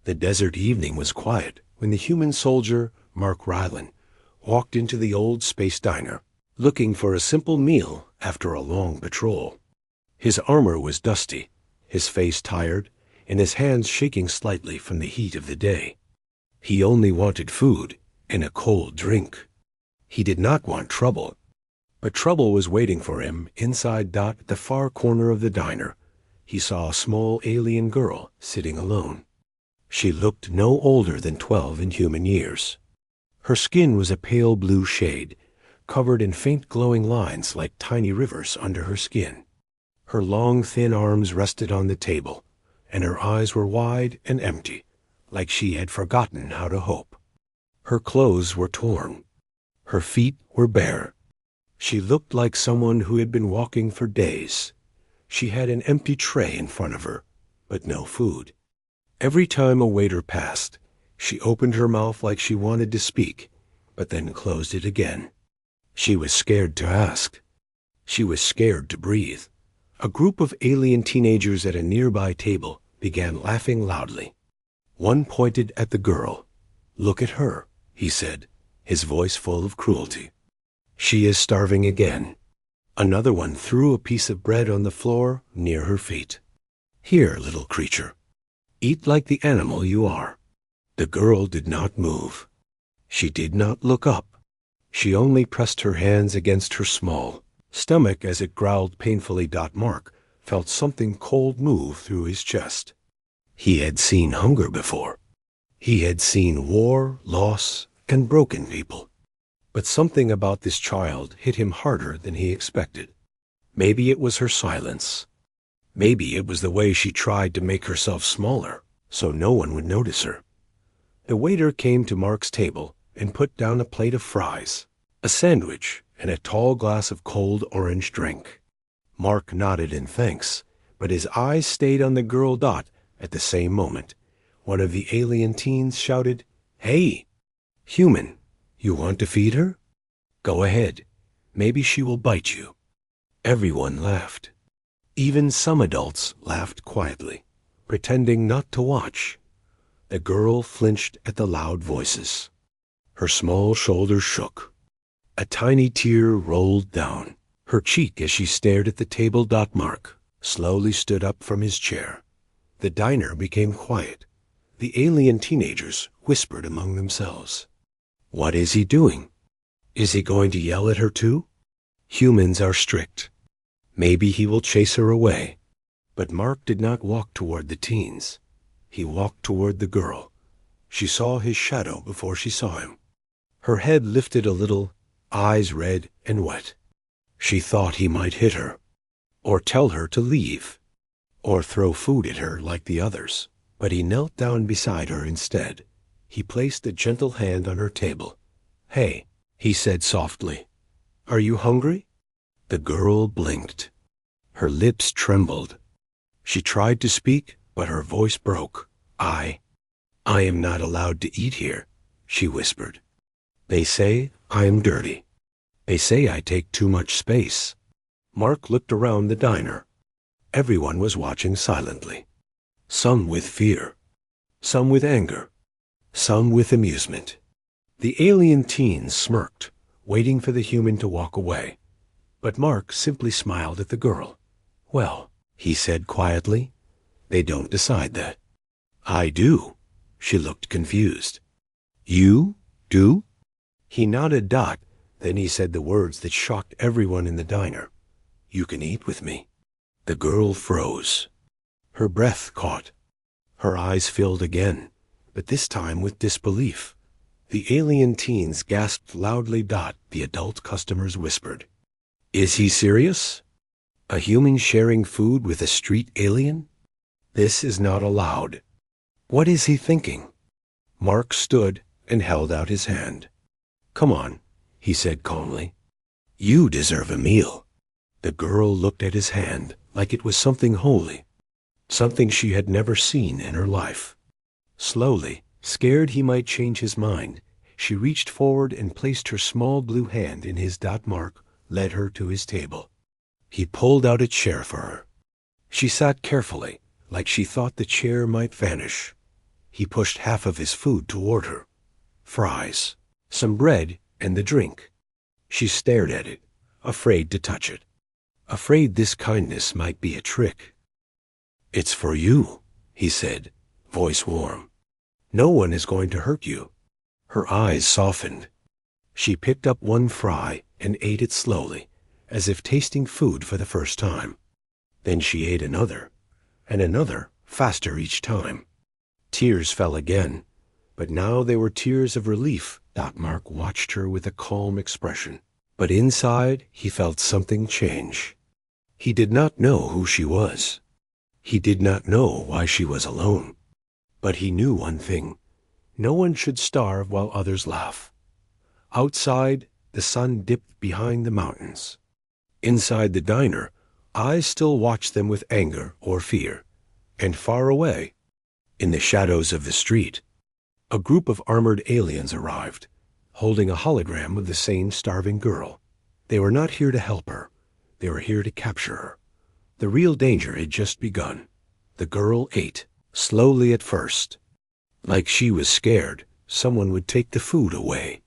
The desert evening was quiet when the human soldier, Mark Rylan, walked into the old space diner, looking for a simple meal after a long patrol. His armor was dusty, his face tired, and his hands shaking slightly from the heat of the day. He only wanted food and a cold drink. He did not want trouble. But trouble was waiting for him inside at the far corner of the diner. He saw a small alien girl sitting alone. She looked no older than 12 in human years. Her skin was a pale blue shade, covered in faint glowing lines like tiny rivers under her skin. Her long, thin arms rested on the table, and her eyes were wide and empty, like she had forgotten how to hope. Her clothes were torn. Her feet were bare. She looked like someone who had been walking for days. She had an empty tray in front of her, but no food. Every time a waiter passed, she opened her mouth like she wanted to speak, but then closed it again. She was scared to ask. She was scared to breathe. A group of alien teenagers at a nearby table began laughing loudly. One pointed at the girl. "Look at her," he said, his voice full of cruelty. "She is starving again." Another one threw a piece of bread on the floor near her feet. "Here, little creature. Eat like the animal you are." The girl did not move. She did not look up. She only pressed her hands against her small stomach as it growled painfully. Mark felt something cold move through his chest. He had seen hunger before. He had seen war, loss, and broken people. But something about this child hit him harder than he expected. Maybe it was her silence. Maybe it was the way she tried to make herself smaller so no one would notice her. The waiter came to Mark's table and put down a plate of fries, a sandwich, and a tall glass of cold orange drink. Mark nodded in thanks, but his eyes stayed on the girl. At the same moment, one of the alien teens shouted, "Hey, human, you want to feed her? Go ahead. Maybe she will bite you." Everyone laughed. Even some adults laughed quietly, pretending not to watch. The girl flinched at the loud voices. Her small shoulders shook. A tiny tear rolled down her cheek as she stared at the table. Mark slowly stood up from his chair. The diner became quiet. The alien teenagers whispered among themselves. What is he doing? Is he going to yell at her too? Humans are strict. Maybe he will chase her away. But Mark did not walk toward the teens. He walked toward the girl. She saw his shadow before she saw him. Her head lifted a little, eyes red and wet. She thought he might hit her, or tell her to leave, or throw food at her like the others. But he knelt down beside her instead. He placed a gentle hand on her table. "Hey," he said softly. "Are you hungry?" The girl blinked. Her lips trembled. She tried to speak, but her voice broke. I am not allowed to eat here," she whispered. "They say I am dirty. They say I take too much space." Mark looked around the diner. Everyone was watching silently. Some with fear, some with anger, some with amusement. The alien teens smirked, waiting for the human to walk away. But Mark simply smiled at the girl. "Well," he said quietly, "they don't decide that." "I do." She looked confused. "You do?" He nodded. Then he said the words that shocked everyone in the diner. "You can eat with me." The girl froze. Her breath caught. Her eyes filled again, but this time with disbelief. The alien teens gasped loudly. The adult customers whispered, "Is he serious? A human sharing food with a street alien? This is not allowed. What is he thinking?" Mark stood and held out his hand. "Come on," he said calmly. "You deserve a meal." The girl looked at his hand like it was something holy, something she had never seen in her life. Slowly, scared he might change his mind, she reached forward and placed her small blue hand in his. Mark led her to his table. He pulled out a chair for her. She sat carefully, like she thought the chair might vanish. He pushed half of his food toward her. Fries, some bread, and the drink. She stared at it, afraid to touch it. Afraid this kindness might be a trick. "It's for you," he said, voice warm. "No one is going to hurt you." Her eyes softened. She picked up one fry and ate it slowly, as if tasting food for the first time. Then she ate another, and another, faster each time. Tears fell again, but now they were tears of relief. Mark watched her with a calm expression, but inside he felt something change. He did not know who she was. He did not know why she was alone. But he knew one thing: no one should starve while others laugh. Outside, the sun dipped behind the mountains. Inside the diner, eyes still watched them with anger or fear. And far away, in the shadows of the street, a group of armored aliens arrived, holding a hologram of the same starving girl. They were not here to help her. They were here to capture her. The real danger had just begun. The girl ate, slowly at first. Like she was scared someone would take the food away.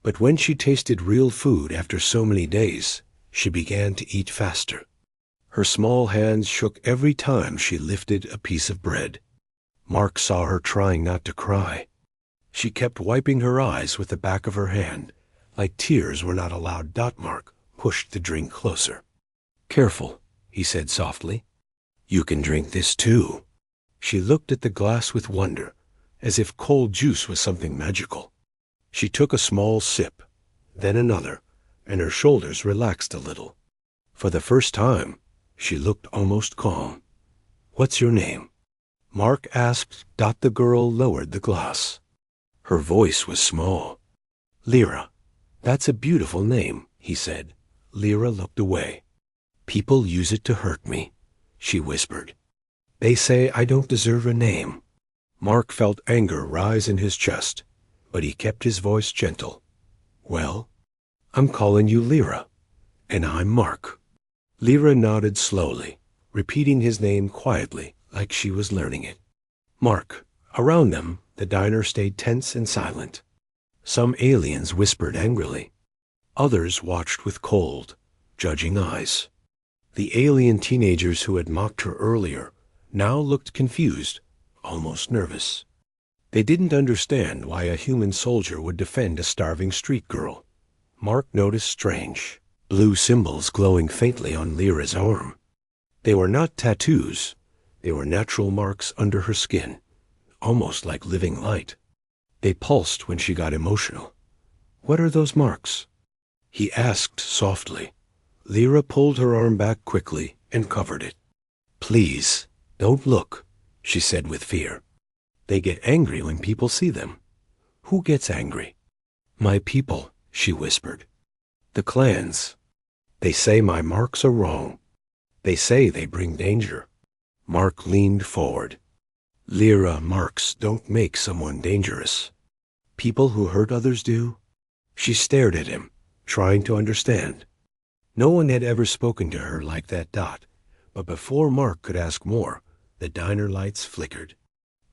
But when she tasted real food after so many days, she began to eat faster. Her small hands shook every time she lifted a piece of bread. Mark saw her trying not to cry. She kept wiping her eyes with the back of her hand, like tears were not allowed. Mark pushed the drink closer. "Careful," he said softly. "You can drink this too." She looked at the glass with wonder, as if cold juice was something magical. She took a small sip, then another, and her shoulders relaxed a little. For the first time, she looked almost calm. "What's your name?" Mark asked. The girl lowered the glass. Her voice was small. "Lyra." "That's a beautiful name," he said. Lyra looked away. "People use it to hurt me," she whispered. "They say I don't deserve a name." Mark felt anger rise in his chest, but he kept his voice gentle. "Well, I'm calling you Lyra, and I'm Mark." Lyra nodded slowly, repeating his name quietly, like she was learning it. Mark. Around them, the diner stayed tense and silent. Some aliens whispered angrily. Others watched with cold, judging eyes. The alien teenagers who had mocked her earlier now looked confused, almost nervous. They didn't understand why a human soldier would defend a starving street girl. Mark noticed strange, blue symbols glowing faintly on Lyra's arm. They were not tattoos. They were natural marks under her skin, almost like living light. They pulsed when she got emotional. "What are those marks?" he asked softly. Lyra pulled her arm back quickly and covered it. "Please, don't look," she said with fear. "They get angry when people see them." "Who gets angry?" "My people," she whispered. "The clans. They say my marks are wrong. They say they bring danger." Mark leaned forward. "Lyra, marks don't make someone dangerous. People who hurt others do." She stared at him, trying to understand. No one had ever spoken to her like that. But before Mark could ask more, the diner lights flickered.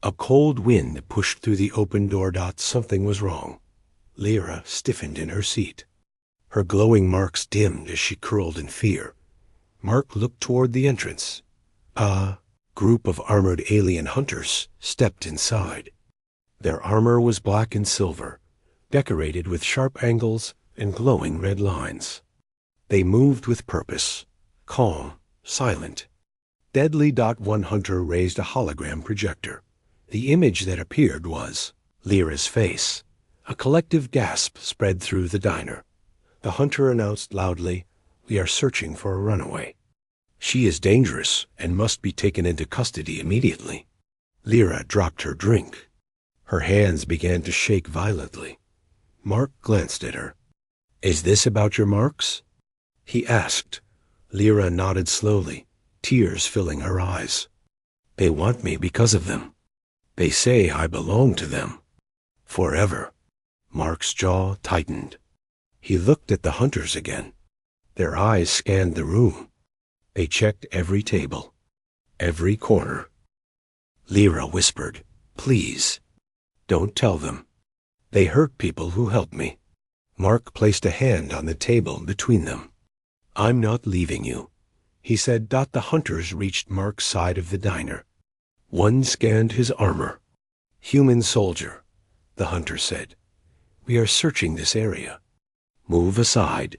A cold wind pushed through the open door. Something was wrong. Lyra stiffened in her seat. Her glowing marks dimmed as she curled in fear. Mark looked toward the entrance. A group of armored alien hunters stepped inside. Their armor was black and silver, decorated with sharp angles and glowing red lines. They moved with purpose, calm, silent. Deadly. One hunter raised a hologram projector. The image that appeared was Lyra's face. A collective gasp spread through the diner. The hunter announced loudly, "We are searching for a runaway. She is dangerous and must be taken into custody immediately." Lyra dropped her drink. Her hands began to shake violently. Mark glanced at her. "Is this about your marks?" he asked. Lyra nodded slowly, tears filling her eyes. "They want me because of them. They say I belong to them. Forever." Mark's jaw tightened. He looked at the hunters again. Their eyes scanned the room. They checked every table, every corner. Lyra whispered, Please, don't tell them. They hurt people who help me. Mark placed a hand on the table between them. I'm not leaving you, he said. The hunters reached Mark's side of the diner. One scanned his armor. Human soldier, the hunter said. We are searching this area. Move aside.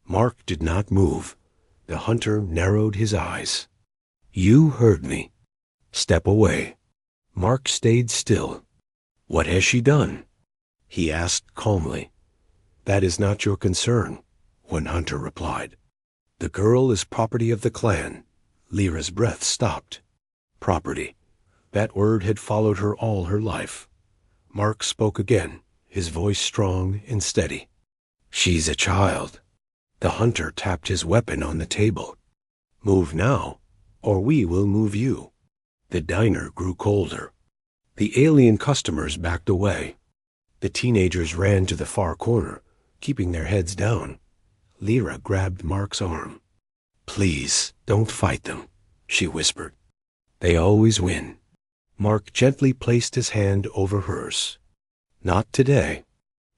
Mark did not move. The hunter narrowed his eyes. You heard me. Step away. Mark stayed still. What has she done? He asked calmly. That is not your concern, one hunter replied. The girl is property of the clan. Lyra's breath stopped. Property. That word had followed her all her life. Mark spoke again, his voice strong and steady. She's a child. The hunter tapped his weapon on the table. Move now, or we will move you. The diner grew colder. The alien customers backed away. The teenagers ran to the far corner, keeping their heads down. Lyra grabbed Mark's arm. Please, don't fight them, she whispered. They always win. Mark gently placed his hand over hers. Not today.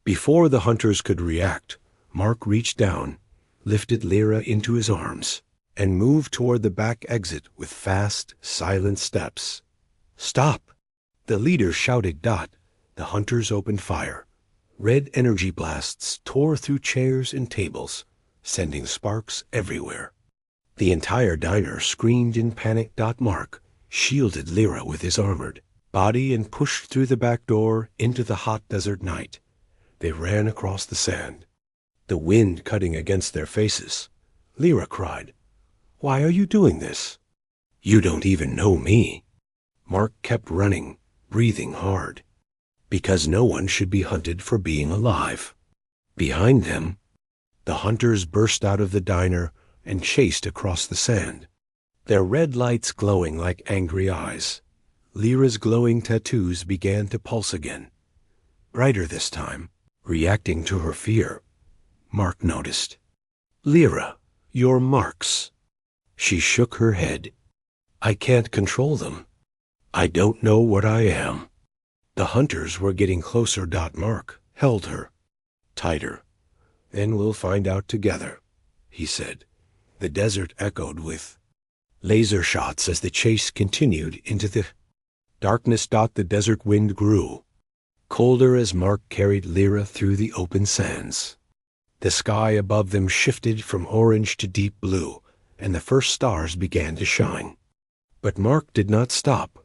Before the hunters could react, Mark reached down, lifted Lyra into his arms, and moved toward the back exit with fast, silent steps. Stop! The leader shouted. The hunters opened fire. Red energy blasts tore through chairs and tables, sending sparks everywhere. The entire diner screamed in panic. Mark shielded Lyra with his armored body and pushed through the back door into the hot desert night. They ran across the sand, the wind cutting against their faces. Lyra cried, Why are you doing this? You don't even know me. Mark kept running, breathing hard. Because no one should be hunted for being alive. Behind them, the hunters burst out of the diner and chased across the sand, their red lights glowing like angry eyes. Lyra's glowing tattoos began to pulse again, brighter this time, reacting to her fear. Mark noticed. Lyra, your marks. She shook her head. I can't control them. I don't know what I am. The hunters were getting closer. Mark held her tighter. Then we'll find out together, he said. The desert echoed with laser shots as the chase continued into the darkness. The desert wind grew colder as Mark carried Lyra through the open sands. The sky above them shifted from orange to deep blue, and the first stars began to shine. But Mark did not stop.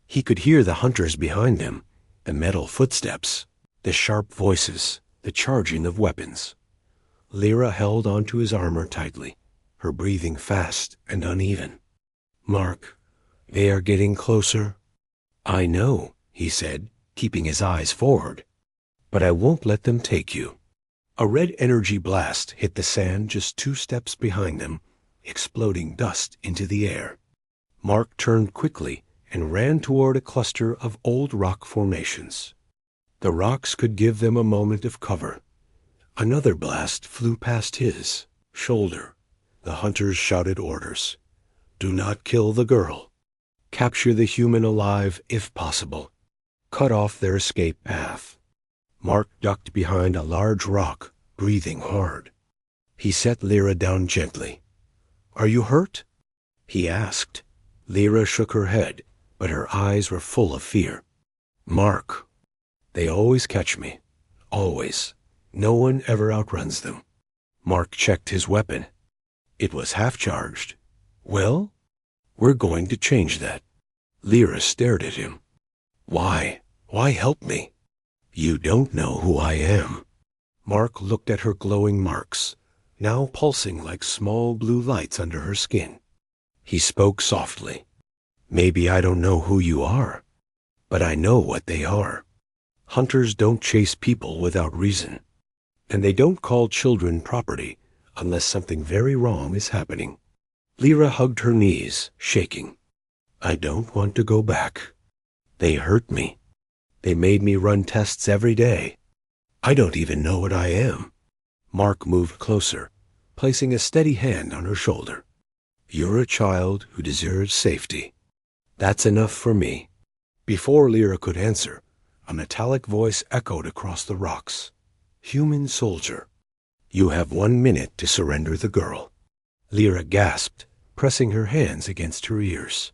He could hear the hunters behind him, the metal footsteps, the sharp voices, the charging of weapons. Lyra held onto his armor tightly, her breathing fast and uneven. Mark, they are getting closer. I know, he said, keeping his eyes forward. But I won't let them take you. A red energy blast hit the sand just 2 steps behind them, exploding dust into the air. Mark turned quickly and ran toward a cluster of old rock formations. The rocks could give them a moment of cover. Another blast flew past his shoulder. The hunters shouted orders. Do not kill the girl. Capture the human alive if possible. Cut off their escape path. Mark ducked behind a large rock, breathing hard. He set Lyra down gently. Are you hurt? He asked. Lyra shook her head, but her eyes were full of fear. Mark, they always catch me. Always. No one ever outruns them. Mark checked his weapon. It was half-charged. Well, we're going to change that. Lyra stared at him. Why? Why help me? You don't know who I am. Mark looked at her glowing marks, now pulsing like small blue lights under her skin. He spoke softly. Maybe I don't know who you are, but I know what they are. Hunters don't chase people without reason, and they don't call children property unless something very wrong is happening. Lyra hugged her knees, shaking. I don't want to go back. They hurt me. They made me run tests every day. I don't even know what I am. Mark moved closer, placing a steady hand on her shoulder. You're a child who deserves safety. That's enough for me. Before Lyra could answer, a metallic voice echoed across the rocks. "Human soldier, you have 1 minute to surrender the girl." Lyra gasped, pressing her hands against her ears.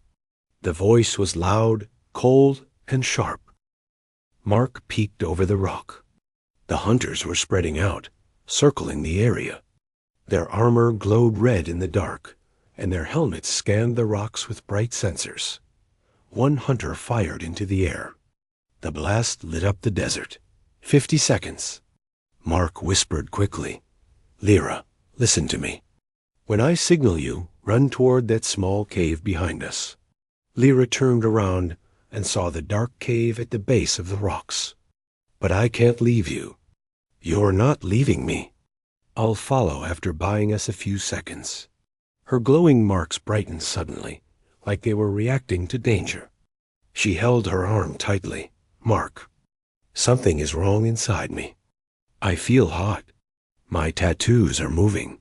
The voice was loud, cold, and sharp. Mark peeked over the rock. The hunters were spreading out, circling the area. Their armor glowed red in the dark, and their helmets scanned the rocks with bright sensors. One hunter fired into the air. The blast lit up the desert. 50 seconds. Mark whispered quickly, "Lyra, listen to me. When I signal you, run toward that small cave behind us." Lyra turned around and saw the dark cave at the base of the rocks. "But I can't leave you." "You're not leaving me." "I'll follow after buying us a few seconds." Her glowing marks brightened suddenly, like they were reacting to danger. She held her arm tightly. "Mark, something is wrong inside me. I feel hot. My tattoos are moving."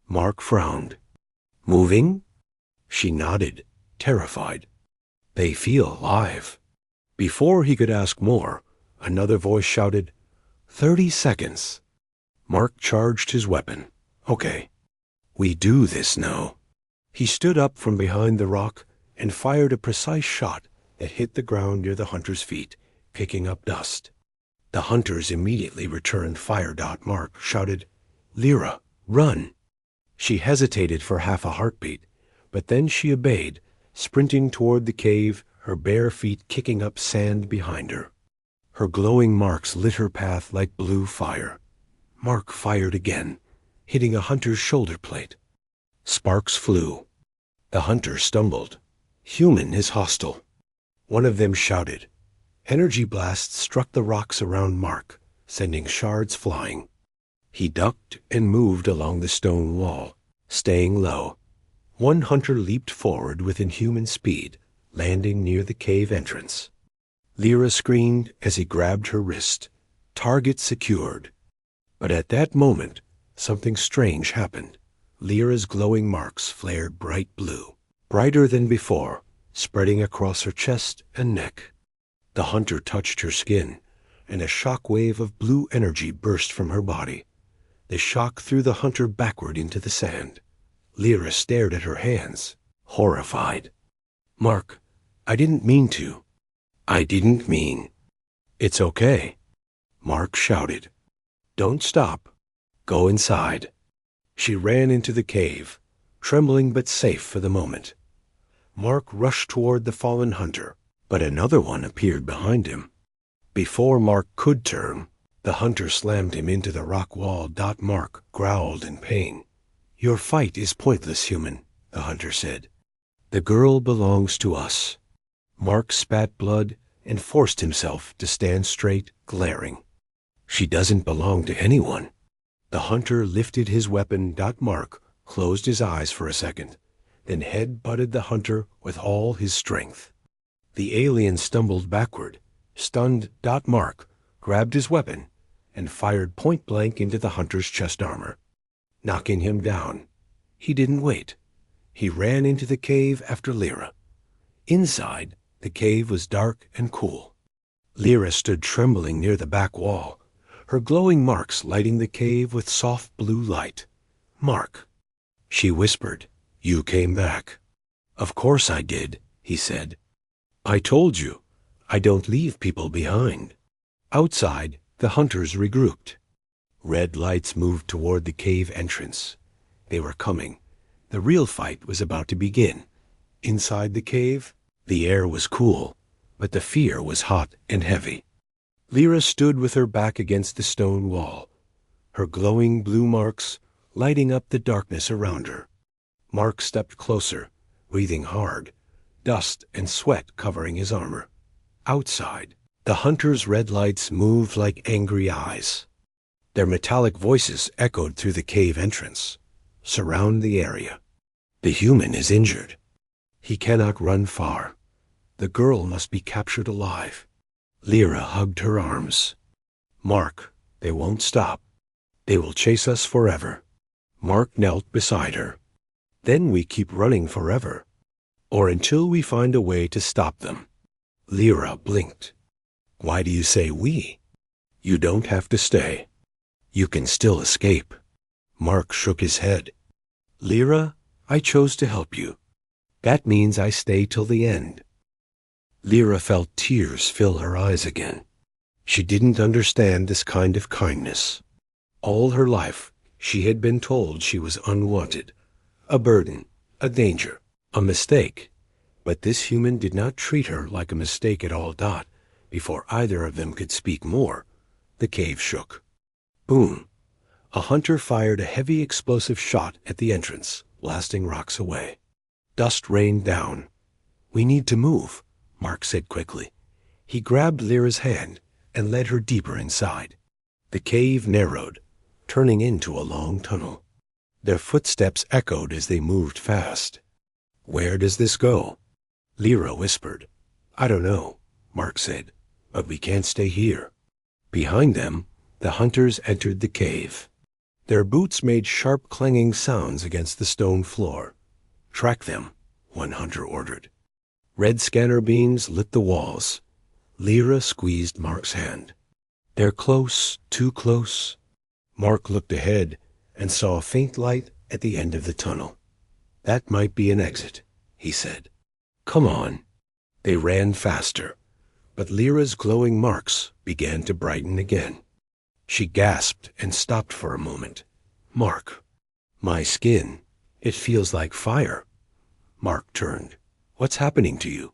Mark frowned. "Moving?" She nodded, terrified. "They feel alive." Before he could ask more, another voice shouted, 30 seconds. Mark charged his weapon. "Okay, we do this now." He stood up from behind the rock and fired a precise shot that hit the ground near the hunter's feet, kicking up dust. The hunters immediately returned fire. Mark shouted, "Lyra, run!" She hesitated for half a heartbeat, but then she obeyed, sprinting toward the cave, her bare feet kicking up sand behind her. Her glowing marks lit her path like blue fire. Mark fired again, hitting a hunter's shoulder plate. Sparks flew. The hunter stumbled. "Human is hostile." One of them shouted. Energy blasts struck the rocks around Mark, sending shards flying. He ducked and moved along the stone wall, staying low. One hunter leaped forward with inhuman speed, landing near the cave entrance. Lyra screamed as he grabbed her wrist. Target secured. But at that moment, something strange happened. Lyra's glowing marks flared bright blue, brighter than before, spreading across her chest and neck. The hunter touched her skin, and a shock wave of blue energy burst from her body. The shock threw the hunter backward into the sand. Lyra stared at her hands, horrified. "Mark, I didn't mean to." "I didn't mean." "It's okay." Mark shouted. "Don't stop. Go inside." She ran into the cave, trembling but safe for the moment. Mark rushed toward the fallen hunter, but another one appeared behind him. Before Mark could turn, the hunter slammed him into the rock wall. Mark growled in pain. "Your fight is pointless, human," the hunter said. "The girl belongs to us." Mark spat blood and forced himself to stand straight, glaring. "She doesn't belong to anyone." The hunter lifted his weapon. Mark closed his eyes for a second, then head-butted the hunter with all his strength. The alien stumbled backward. Stunned, Mark grabbed his weapon and fired point-blank into the hunter's chest armor, knocking him down. He didn't wait. He ran into the cave after Lyra. Inside, the cave was dark and cool. Lyra stood trembling near the back wall, her glowing marks lighting the cave with soft blue light. "Mark," she whispered, "you came back." "Of course I did," he said. "I told you, I don't leave people behind." Outside, the hunters regrouped. Red lights moved toward the cave entrance. They were coming. The real fight was about to begin. Inside the cave, the air was cool, but the fear was hot and heavy. Lyra stood with her back against the stone wall, her glowing blue marks lighting up the darkness around her. Mark stepped closer, breathing hard, dust and sweat covering his armor. Outside, the hunters' red lights moved like angry eyes. Their metallic voices echoed through the cave entrance. "Surround the area. The human is injured. He cannot run far. The girl must be captured alive." Lyra hugged her arms. "Mark, they won't stop. They will chase us forever." Mark knelt beside her. "Then we keep running forever, or until we find a way to stop them." Lyra blinked. Why do you say we? You don't have to stay. You can still escape. Mark shook his head. Lyra, I chose to help you. That means I stay till the end. Lyra felt tears fill her eyes again. She didn't understand this kind of kindness. All her life, she had been told she was unwanted, a burden, a danger, a mistake. But this human did not treat her like a mistake at all. Before either of them could speak more, the cave shook. Boom! A hunter fired a heavy explosive shot at the entrance, blasting rocks away. Dust rained down. We need to move, Mark said quickly. He grabbed Lyra's hand and led her deeper inside. The cave narrowed, turning into a long tunnel. Their footsteps echoed as they moved fast. Where does this go? Lyra whispered. I don't know, Mark said, but we can't stay here. Behind them, the hunters entered the cave. Their boots made sharp clanging sounds against the stone floor. Track them, one hunter ordered. Red scanner beams lit the walls. Lyra squeezed Mark's hand. They're close, too close. Mark looked ahead and saw a faint light at the end of the tunnel. That might be an exit, he said. Come on. They ran faster, but Lyra's glowing marks began to brighten again. She gasped and stopped for a moment. Mark, my skin, it feels like fire. Mark turned. What's happening to you?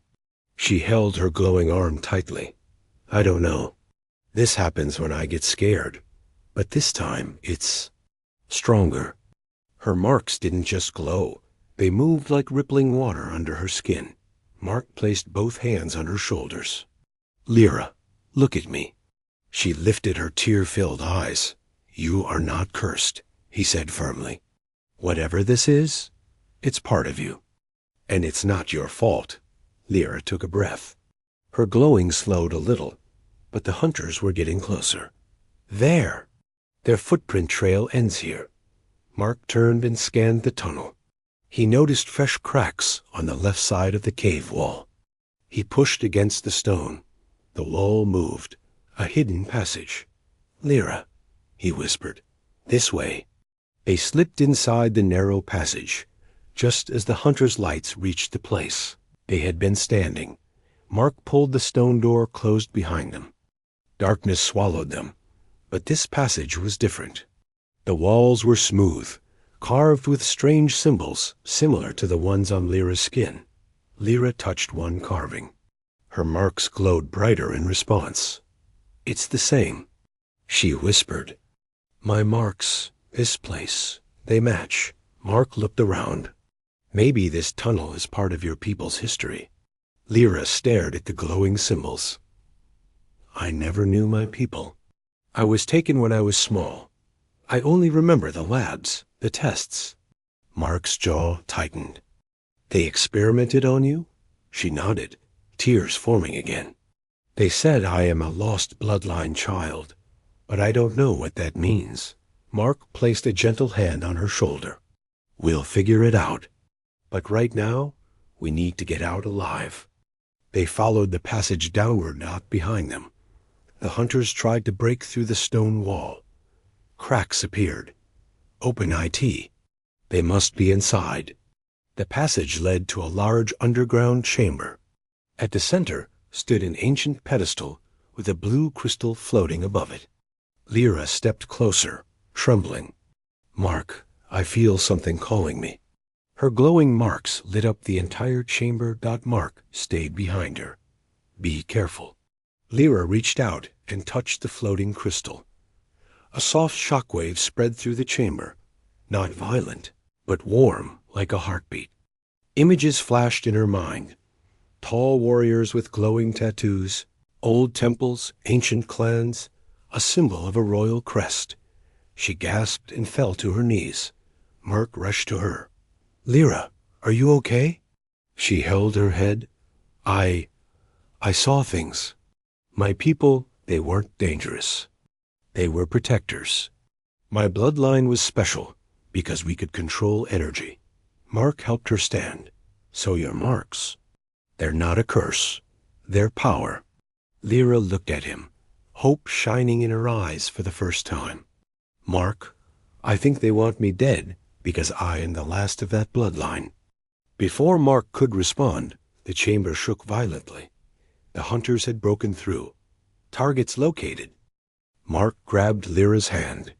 She held her glowing arm tightly. I don't know. This happens when I get scared, but this time it's stronger. Her marks didn't just glow. They moved like rippling water under her skin. Mark placed both hands on her shoulders. Lyra, look at me. She lifted her tear-filled eyes. You are not cursed, he said firmly. Whatever this is, it's part of you. And it's not your fault. Lyra took a breath. Her glowing slowed a little, but the hunters were getting closer. There! Their footprint trail ends here. Mark turned and scanned the tunnel. He noticed fresh cracks on the left side of the cave wall. He pushed against the stone. The wall moved, a hidden passage. Lyra, he whispered, this way. They slipped inside the narrow passage, just as the hunters' lights reached the place they had been standing. Mark pulled the stone door closed behind them. Darkness swallowed them, but this passage was different. The walls were smooth, carved with strange symbols similar to the ones on Lyra's skin. Lyra touched one carving. Her marks glowed brighter in response. It's the same, she whispered. My marks, this place, they match. Mark looked around. Maybe this tunnel is part of your people's history. Lyra stared at the glowing symbols. I never knew my people. I was taken when I was small. I only remember the labs, the tests. Mark's jaw tightened. They experimented on you? She nodded, tears forming again. They said I am a lost bloodline child, but I don't know what that means. Mark placed a gentle hand on her shoulder. We'll figure it out. But right now, we need to get out alive. They followed the passage downward, not behind them. The hunters tried to break through the stone wall. Cracks appeared. Open IT. They must be inside. The passage led to a large underground chamber. At the center stood an ancient pedestal with a blue crystal floating above it. Lyra stepped closer, trembling. Mark, I feel something calling me. Her glowing marks lit up the entire chamber. Mark stayed behind her. Be careful. Lyra reached out and touched the floating crystal. A soft shockwave spread through the chamber, not violent, but warm like a heartbeat. Images flashed in her mind. Tall warriors with glowing tattoos, old temples, ancient clans, a symbol of a royal crest. She gasped and fell to her knees. Mark rushed to her. Lyra, are you okay? She held her head. I saw things. My people, they weren't dangerous. They were protectors. My bloodline was special because we could control energy. Mark helped her stand. So your marks, they're not a curse. their power. Lyra looked at him, hope shining in her eyes for the first time. Mark, I think they want me dead because I am the last of that bloodline. Before Mark could respond, the chamber shook violently. The hunters had broken through. Targets located. Mark grabbed Lyra's hand.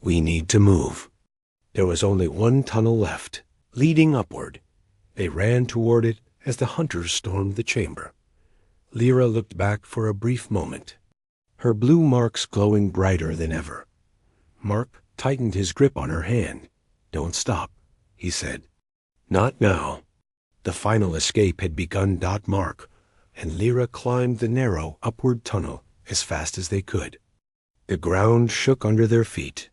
We need to move. There was only one tunnel left, leading upward. They ran toward it as the hunters stormed the chamber. Lyra looked back for a brief moment, her blue marks glowing brighter than ever. Mark tightened his grip on her hand. Don't stop, he said. Not now. The final escape had begun. Mark and Lyra climbed the narrow upward tunnel as fast as they could. The ground shook under their feet.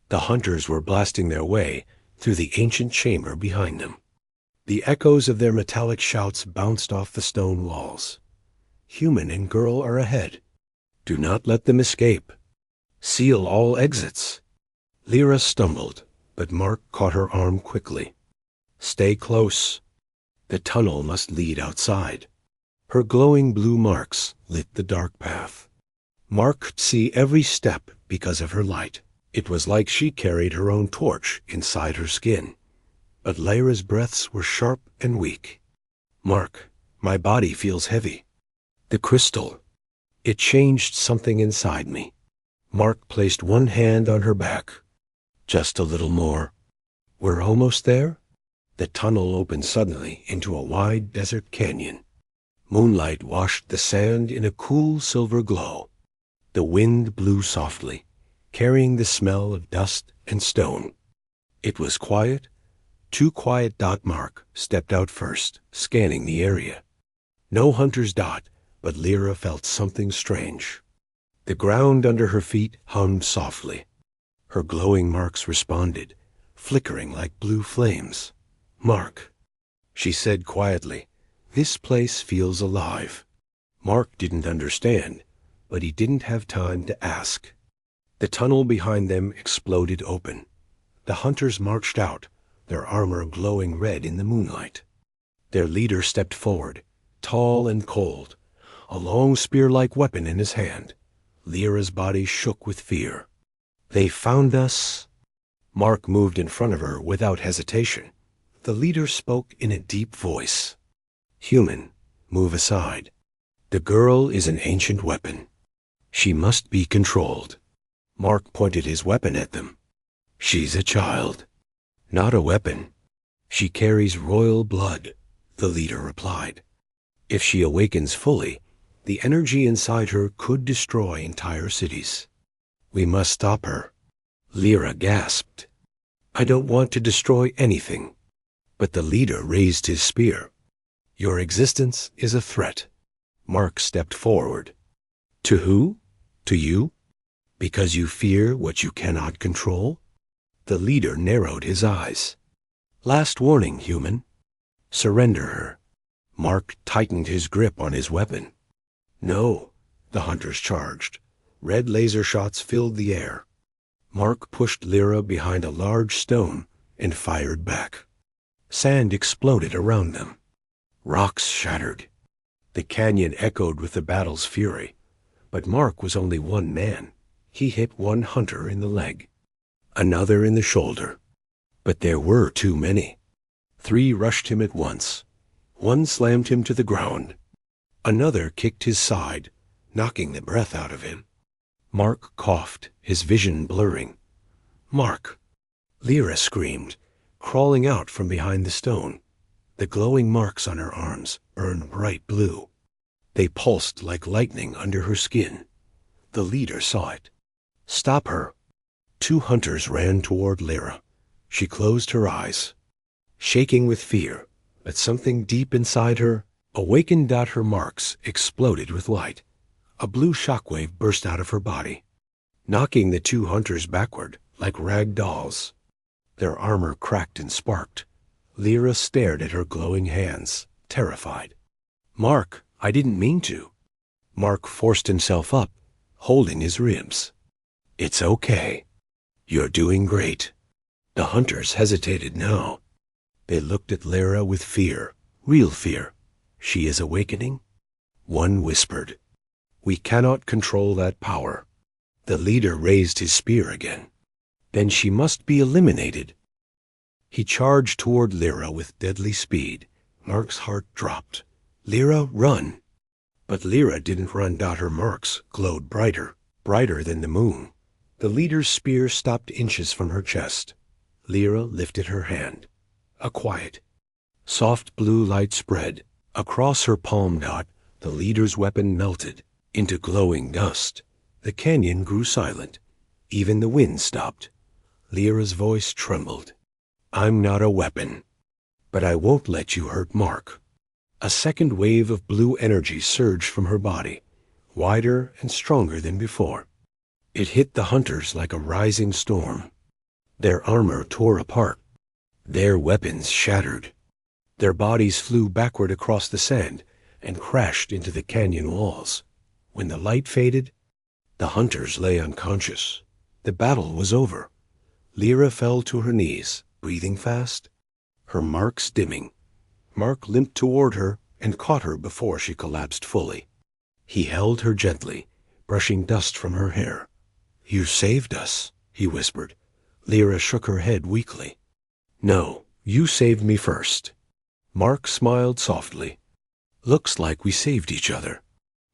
The hunters were blasting their way through the ancient chamber behind them. The echoes of their metallic shouts bounced off the stone walls. Human and girl are ahead. Do not let them escape. Seal all exits. Lyra stumbled, but Mark caught her arm quickly. Stay close. The tunnel must lead outside. Her glowing blue marks lit the dark path. Mark could see every step because of her light. It was like she carried her own torch inside her skin. But Lyra's breaths were sharp and weak. Mark, my body feels heavy. The crystal. It changed something inside me. Mark placed one hand on her back. Just a little more. We're almost there? The tunnel opened suddenly into a wide desert canyon. Moonlight washed the sand in a cool silver glow. The wind blew softly, carrying the smell of dust and stone. It was quiet, too quiet. Mark stepped out first, scanning the area. No hunters. But Lyra felt something strange. The ground under her feet hummed softly. Her glowing marks responded, flickering like blue flames. Mark, she said quietly, this place feels alive. Mark didn't understand, but he didn't have time to ask. The tunnel behind them exploded open. The hunters marched out, their armor glowing red in the moonlight. Their leader stepped forward, tall and cold, a long spear-like weapon in his hand. Lyra's body shook with fear. They found us. Mark moved in front of her without hesitation. The leader spoke in a deep voice. Human, move aside. The girl is an ancient weapon. She must be controlled. Mark pointed his weapon at them. She's a child, not a weapon. She carries royal blood, the leader replied. If she awakens fully, the energy inside her could destroy entire cities. We must stop her. Lyra gasped. I don't want to destroy anything. But the leader raised his spear. Your existence is a threat. Mark stepped forward. To who? To you? Because you fear what you cannot control? The leader narrowed his eyes. Last warning, human. Surrender her. Mark tightened his grip on his weapon. No, the hunters charged. Red laser shots filled the air. Mark pushed Lyra behind a large stone and fired back. Sand exploded around them. Rocks shattered. The canyon echoed with the battle's fury. But Mark was only one man. He hit one hunter in the leg, another in the shoulder. But there were too many. 3 rushed him at once. 1 slammed him to the ground. Another kicked his side, knocking the breath out of him. Mark coughed, his vision blurring. Mark! Lyra screamed, crawling out from behind the stone. The glowing marks on her arms burned bright blue. They pulsed like lightning under her skin. The leader saw it. Stop her! 2 hunters ran toward Lyra. She closed her eyes, shaking with fear, but something deep inside her awakened. Her marks exploded with light. A blue shockwave burst out of her body, knocking the 2 hunters backward like rag dolls. Their armor cracked and sparked. Lyra stared at her glowing hands, terrified. Mark, I didn't mean to. Mark forced himself up, holding his ribs. It's okay. You're doing great. The hunters hesitated now. They looked at Lyra with fear, real fear. She is awakening? One whispered, "We cannot control that power." The leader raised his spear again. "Then she must be eliminated." He charged toward Lyra with deadly speed. Mark's heart dropped. "Lyra, run!" But Lyra didn't run. Her marks glowed brighter, brighter than the moon. The leader's spear stopped inches from her chest. Lyra lifted her hand. A quiet, soft blue light spread. Across her palm dot, the leader's weapon melted into glowing dust. The canyon grew silent. Even the wind stopped. Lyra's voice trembled. "I'm not a weapon, but I won't let you hurt Mark." A second wave of blue energy surged from her body, wider and stronger than before. It hit the hunters like a rising storm. Their armor tore apart. Their weapons shattered. Their bodies flew backward across the sand and crashed into the canyon walls. When the light faded, the hunters lay unconscious. The battle was over. Lyra fell to her knees, breathing fast, her marks dimming. Mark limped toward her and caught her before she collapsed fully. He held her gently, brushing dust from her hair. "You saved us," he whispered. Lyra shook her head weakly. "No, you saved me first." Mark smiled softly. "Looks like we saved each other."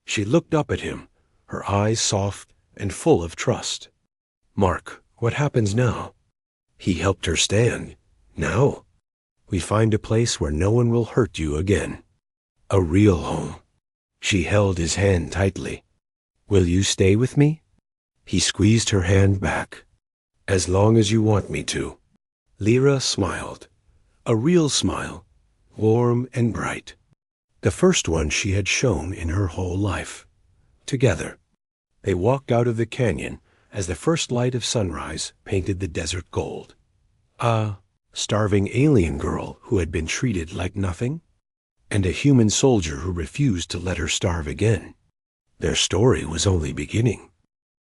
She looked up at him, her eyes soft and full of trust. "Mark, what happens now?" He helped her stand. "Now? We find a place where no one will hurt you again. A real home." She held his hand tightly. "Will you stay with me?" He squeezed her hand back. "As long as you want me to." Lyra smiled. A real smile, warm and bright. The first one she had shown in her whole life. Together, they walked out of the canyon as the first light of sunrise painted the desert gold. A starving alien girl who had been treated like nothing, and a human soldier who refused to let her starve again. Their story was only beginning.